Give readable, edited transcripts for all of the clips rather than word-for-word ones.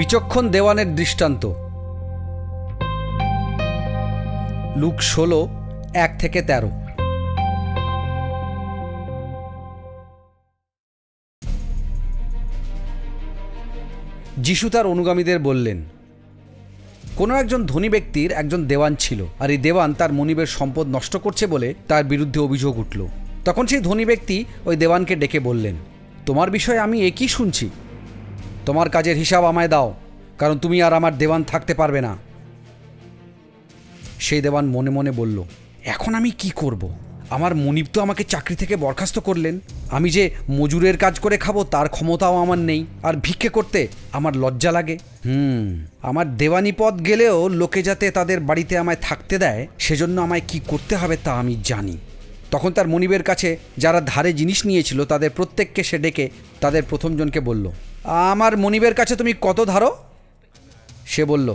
বিচক্ষণ দেওয়ানের দৃষ্টান্ত। লুক 16:1-13। যিশু তার অনুগামীদের বললেন, কোনো একজন ধনী ব্যক্তির একজন দেওয়ান ছিল, আর এই দেওয়ান তার মনিবের সম্পদ নষ্ট করছে বলে তার বিরুদ্ধে অভিযোগ উঠল। তখন সেই ধনী ব্যক্তি ওই দেওয়ানকে ডেকে বললেন, তোমার বিষয়ে আমি একই শুনছি, তোমার কাজের হিসাব আমায় দাও, কারণ তুমি আর আমার দেওয়ান থাকতে পারবে না। সেই দেওয়ান মনে মনে বলল, এখন আমি কি করব? আমার মনিব তো আমাকে চাকরি থেকে বরখাস্ত করলেন, আমি যে মজুরের কাজ করে খাবো তার ক্ষমতাও আমার নেই, আর ভিক্ষে করতে আমার লজ্জা লাগে। আমার দেওয়ানি পদ গেলেও লোকে যাতে তাদের বাড়িতে আমায় থাকতে দেয়, সেজন্য আমায় কি করতে হবে তা আমি জানি। তখন তার মনিবের কাছে যারা ধারে জিনিস নিয়েছিল তাদের প্রত্যেককে সে ডেকে তাদের প্রথমজনকে বলল, আমার মনিবের কাছে তুমি কত ধারো? সে বলল,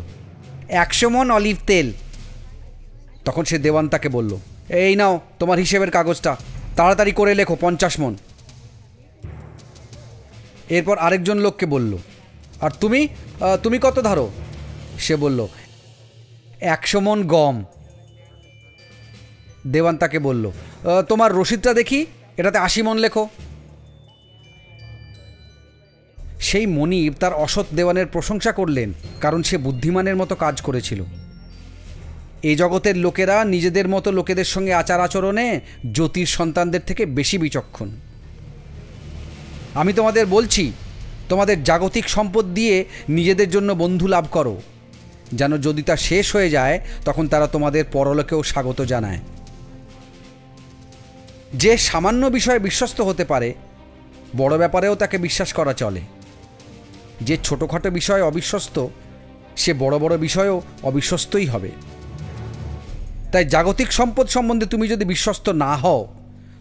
100 মণ অলিভ তেল। তখন সে দেওয়ান তাকে বলল, এই নাও তোমার হিসেবের কাগজটা, তাড়াতাড়ি করে লেখো 50 মণ। এরপর আরেকজন লোককে বলল, আর তুমি কত ধারো? সে বলল, 100 মণ গম। দেওয়ান তাকে বলল, তোমার রসিদটা দেখি, এটাতে 80 মণ লেখো। সেই মনিব তার অসৎ দেওয়ানের প্রশংসা করলেন, কারণ সে বুদ্ধিমানের মতো কাজ করেছিল। এই জগতের লোকেরা নিজেদের মতো লোকেদের সঙ্গে আচার আচরণে জ্যোতির সন্তানদের থেকে বেশি বিচক্ষণ। আমি তোমাদের বলছি, তোমাদের জাগতিক সম্পদ দিয়ে নিজেদের জন্য বন্ধু লাভ করো, যেন যদি তা শেষ হয়ে যায় তখন তারা তোমাদের পরলোকেও স্বাগত জানায়। যে সামান্য বিষয়ে বিশ্বস্ত হতে পারে, বড় ব্যাপারেও তাকে বিশ্বাস করা চলে। যে ছোটোখাটো বিষয়ে অবিশ্বস্ত, সে বড় বড় বিষয়েও অবিশ্বস্তই হবে। তাই জাগতিক সম্পদ সম্বন্ধে তুমি যদি বিশ্বস্ত না হও,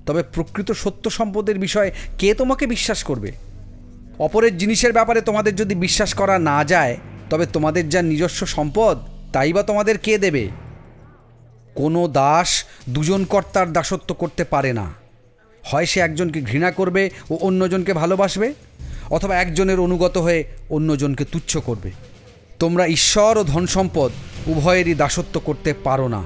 তবে প্রকৃত সত্য সম্পদের বিষয়ে কে তোমাকে বিশ্বাস করবে? অপরের জিনিসের ব্যাপারে তোমাদের যদি বিশ্বাস করা না যায়, তবে তোমাদের যা নিজস্ব সম্পদ তাই বা তোমাদের কে দেবে? কোনো দাস দুজন কর্তার দাসত্ব করতে পারে না। হয় সে একজনকে ঘৃণা করবে ও অন্যজনকে ভালোবাসবে, অথবা একজনের অনুগত হয়ে অন্যজনকে তুচ্ছ করবে। তোমরা ঈশ্বর ও ধন সম্পদ উভয়েরই দাসত্ব করতে পারো না।